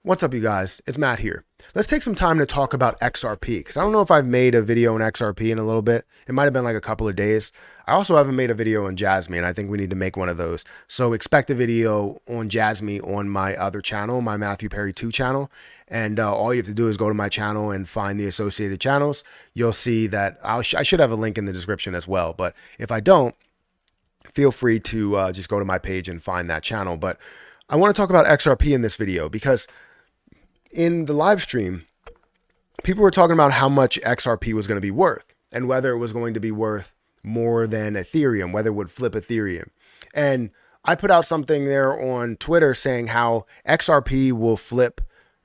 What's up, you guys? It's Matt here. Let's take some time to talk about XRP because I don't know if I've made a video on XRP in a little bit. It might have been like a couple of days. I also haven't made a video on Jasmine. I think we need to make one of those. So expect a video on Jasmine on my other channel, my Matthew Perry 2 channel. And all you have to do is go to my channel and find the associated channels. You'll see that I should have a link in the description as well. But if I don't, feel free to just go to my page and find that channel. But I want to talk about XRP in this video because in the live stream, people were talking about how much XRP was going to be worth and whether it was going to be worth more than Ethereum, whether it would flip Ethereum. And I put out something there on Twitter saying how XRP will flip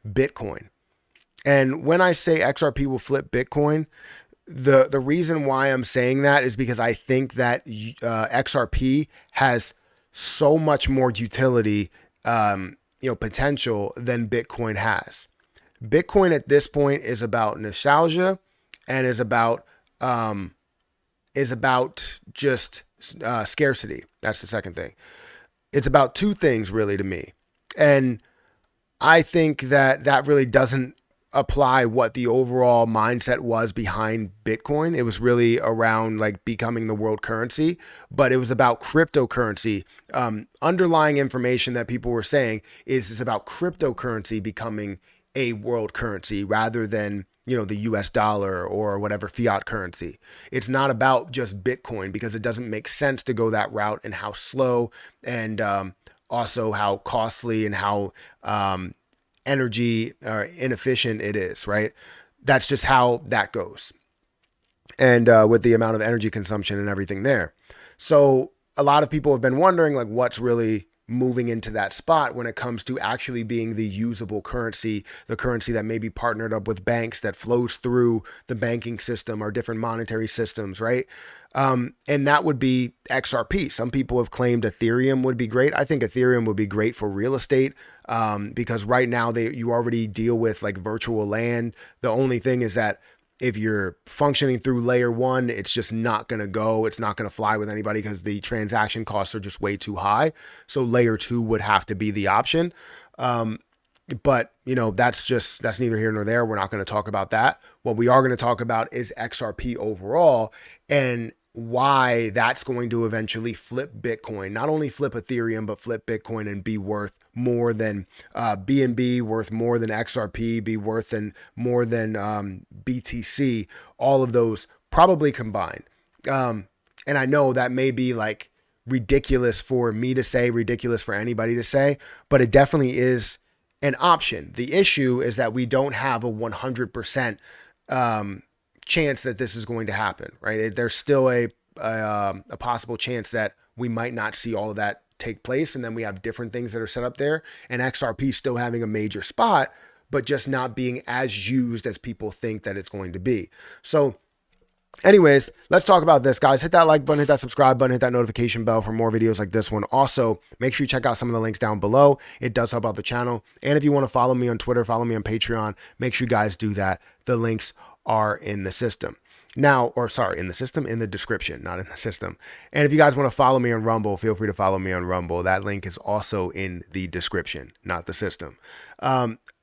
Bitcoin. And when I say XRP will flip Bitcoin, the reason why I'm saying that is because I think that XRP has so much more utility, potential than Bitcoin has. Bitcoin at this point is about nostalgia and is about just scarcity. That's the second thing. It's about two things really to me, and I think that really doesn't apply what the overall mindset was behind Bitcoin. It was really around like becoming the world currency, but it was about cryptocurrency. Underlying information that people were saying is about cryptocurrency becoming a world currency rather than, the US dollar or whatever fiat currency. It's not about just Bitcoin because it doesn't make sense to go that route, and how slow and also how costly and how energy inefficient it is, right? That's just how that goes. And with the amount of energy consumption and everything there. So a lot of people have been wondering like what's really moving into that spot when it comes to actually being the usable currency, the currency that may be partnered up with banks that flows through the banking system or different monetary systems, right? And that would be XRP. Some people have claimed Ethereum would be great. I think Ethereum would be great for real estate because right now you already deal with like virtual land. The only thing is that if you're functioning through layer one, it's just not going to go. It's not going to fly with anybody because the transaction costs are just way too high. So layer two would have to be the option. But that's neither here nor there. We're not going to talk about that. What we are going to talk about is XRP overall and why that's going to eventually flip Bitcoin, not only flip Ethereum, but flip Bitcoin and be worth more than BNB, worth more than XRP, be worth more than BTC, all of those probably combined. And I know that may be like ridiculous for me to say, ridiculous for anybody to say, but it definitely is an option. The issue is that we don't have a 100% chance that this is going to happen, right? There's still a possible chance that we might not see all of that take place. And then we have different things that are set up there, and XRP still having a major spot, but just not being as used as people think that it's going to be. So anyways, let's talk about this, guys. Hit that like button, hit that subscribe button, hit that notification bell for more videos like this one. Also, make sure you check out some of the links down below. It does help out the channel. And if you want to follow me on Twitter, follow me on Patreon, make sure you guys do that. The links are in the system. Now, in the description, not in the system. And if you guys want to follow me on Rumble, feel free to follow me on Rumble. That link is also in the description, not the system.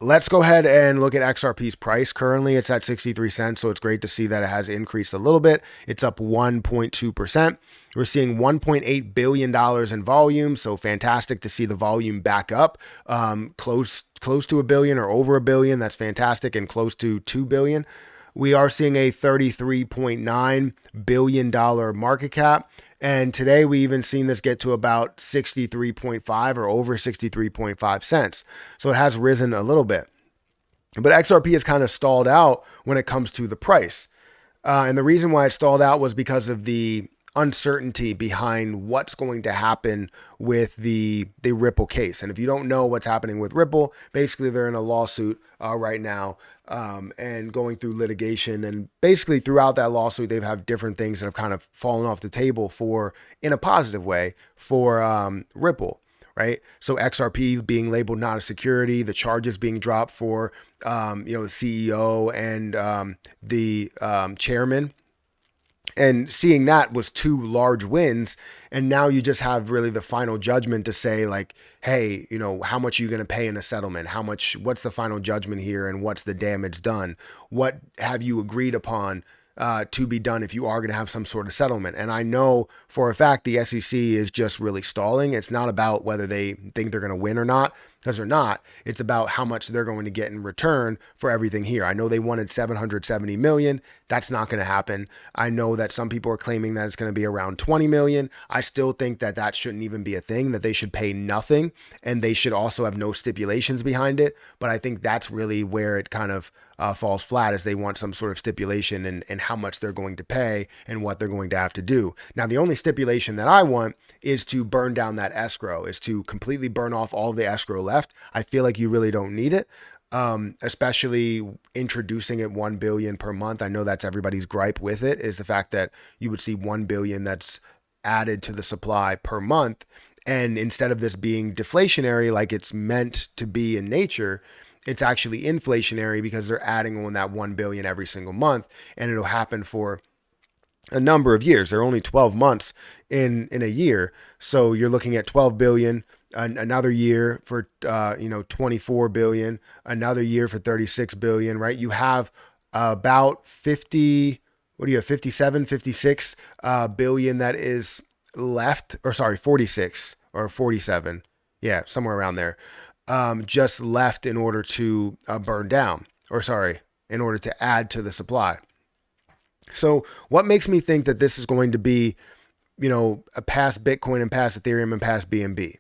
Let's go ahead and look at XRP's price. Currently, it's at 63 cents, so it's great to see that it has increased a little bit. It's up 1.2%. We're seeing $1.8 billion in volume, so fantastic to see the volume back up, close to a billion or over a billion. That's fantastic, and close to 2 billion. We are seeing a $33.9 billion market cap. And today we even seen this get to about 63.5 or over 63.5 cents. So it has risen a little bit. But XRP has kind of stalled out when it comes to the price. And the reason why it stalled out was because of the uncertainty behind what's going to happen with the Ripple case. And if you don't know what's happening with Ripple, basically they're in a lawsuit right now and going through litigation. And basically throughout that lawsuit, they've had different things that have kind of fallen off the table in a positive way for Ripple. Right. So XRP being labeled not a security, the charges being dropped for, the CEO and the chairman And seeing that was two large wins. And now you just have really the final judgment to say, like, hey, how much are you going to pay in a settlement? What's the final judgment here? And what's the damage done? What have you agreed upon to be done if you are going to have some sort of settlement? And I know for a fact the SEC is just really stalling. It's not about whether they think they're going to win or not, because they're not. It's about how much they're going to get in return for everything here. I know they wanted 770 million. That's not going to happen. I know that some people are claiming that it's going to be around 20 million. I still think that that shouldn't even be a thing, that they should pay nothing, and they should also have no stipulations behind it. But I think that's really where it kind of falls flat, is they want some sort of stipulation and how much they're going to pay and what they're going to have to do. Now, the only stipulation that I want is to burn down that escrow, is to completely burn off all the escrow left. I feel like you really don't need it, especially introducing it 1 billion per month. I know that's everybody's gripe with it, is the fact that you would see 1 billion that's added to the supply per month. And instead of this being deflationary like it's meant to be in nature, it's actually inflationary, because they're adding on that 1 billion every single month, and it'll happen for a number of years. There are only 12 months in a year. So you're looking at 12 billion, another year for, 24 billion, another year for 36 billion, right? You have about 50, 57, 56 billion that is left, or sorry, 46 or 47. Yeah, somewhere around there. Just left in order to burn down, or sorry, in order to add to the supply. So what makes me think that this is going to be, a past Bitcoin and past Ethereum and past BNB?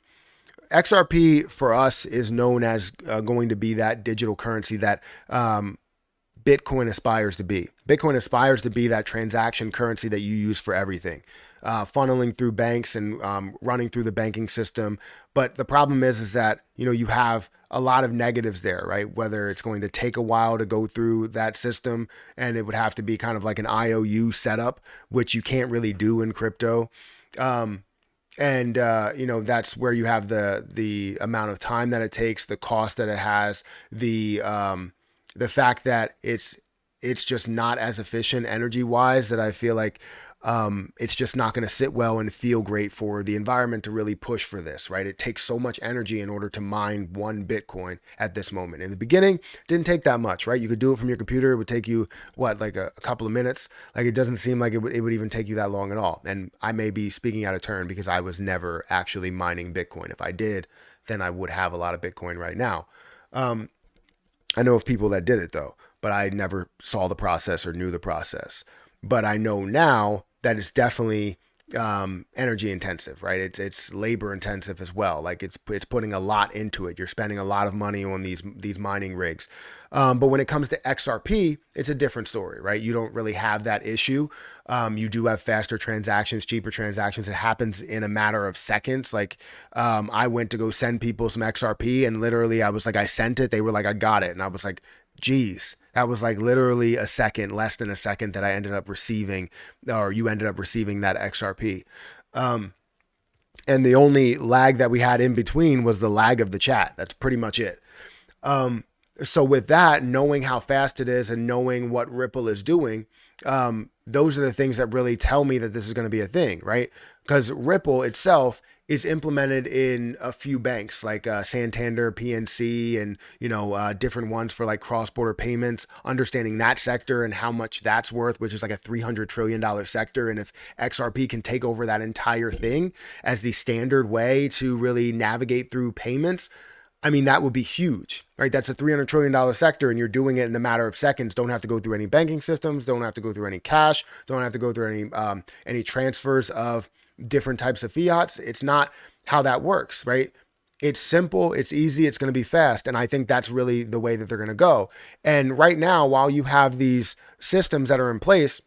XRP for us is known as going to be that digital currency that Bitcoin aspires to be. Bitcoin aspires to be that transaction currency that you use for everything, funneling through banks and running through the banking system. But the problem is that, you have a lot of negatives there, right? Whether it's going to take a while to go through that system, and it would have to be kind of like an IOU setup, which you can't really do in crypto. That's where you have the amount of time that it takes, the cost that it has, the fact that it's just not as efficient energy wise, that I feel like it's just not going to sit well and feel great for the environment to really push for this, right? It takes so much energy in order to mine one Bitcoin at this moment. In the beginning, it didn't take that much, right? You could do it from your computer. It would take you like a couple of minutes. Like, it doesn't seem like it would even take you that long at all. And I may be speaking out of turn, because I was never actually mining Bitcoin. If I did, then I would have a lot of Bitcoin right now. I know of people that did it though, but I never saw the process or knew the process. But I know now that it's definitely energy intensive, right? It's labor intensive as well. Like, it's putting a lot into it. You're spending a lot of money on these mining rigs. But when it comes to XRP, it's a different story, right? You don't really have that issue. You do have faster transactions, cheaper transactions. It happens in a matter of seconds. Like, I went to go send people some XRP, and literally I was like, I sent it. They were like, I got it. And I was like, geez, that was like literally a second, less than a second, that I ended up receiving, or you ended up receiving that XRP. And the only lag that we had in between was the lag of the chat. That's pretty much it. So with that, knowing how fast it is and knowing what Ripple is doing, those are the things that really tell me that this is going to be a thing, right? Because Ripple itself is implemented in a few banks like Santander, PNC, and different ones for like cross-border payments. Understanding that sector and how much that's worth, which is like a $300 trillion sector, and if XRP can take over that entire thing as the standard way to really navigate through payments, I mean, that would be huge, right? That's a $300 trillion sector, and you're doing it in a matter of seconds. Don't have to go through any banking systems. Don't have to go through any cash. Don't have to go through any transfers of different types of fiats. It's not how that works, right? It's simple. It's easy. It's going to be fast. And I think that's really the way that they're going to go. And right now, while you have these systems that are in place,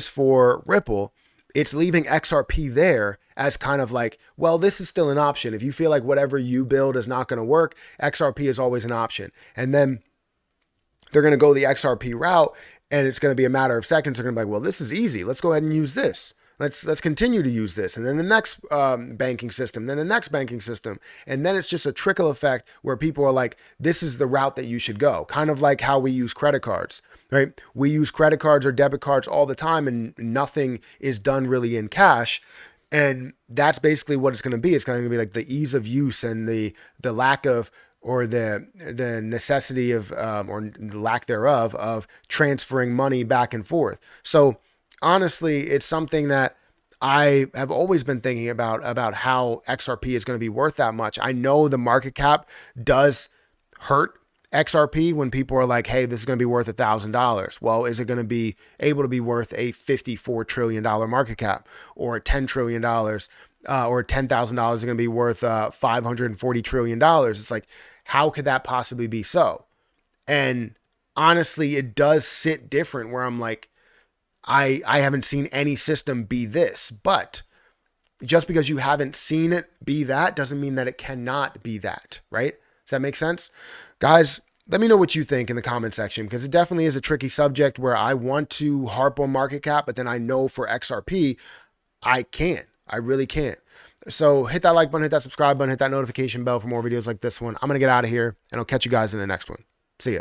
for Ripple, it's leaving XRP there as kind of like, well, this is still an option. If you feel like whatever you build is not going to work, XRP is always an option. And then they're going to go the XRP route, and it's going to be a matter of seconds. They're going to be like, well, this is easy. Let's go ahead and use this. Let's continue to use this. And then the next banking system, then the next banking system. And then it's just a trickle effect where people are like, this is the route that you should go. Kind of like how we use credit cards. right? We use credit cards or debit cards all the time and nothing is done really in cash. And that's basically what it's going to be. It's going to be like the ease of use and the lack of, or the necessity of, or the lack thereof of transferring money back and forth. So honestly, it's something that I have always been thinking about how XRP is going to be worth that much. I know the market cap does hurt XRP when people are like, hey, this is going to be worth $1,000. Well, is it going to be able to be worth a $54 trillion market cap, or $10 trillion, or $10,000 is going to be worth $540 trillion? It's like, how could that possibly be so? And honestly, it does sit different where I'm like, I haven't seen any system be this, but just because you haven't seen it be that doesn't mean that it cannot be that, right? Does that make sense? Guys, let me know what you think in the comment section, because it definitely is a tricky subject where I want to harp on market cap, but then I know for XRP, I can't. I really can't. So hit that like button, hit that subscribe button, hit that notification bell for more videos like this one. I'm going to get out of here, and I'll catch you guys in the next one. See ya.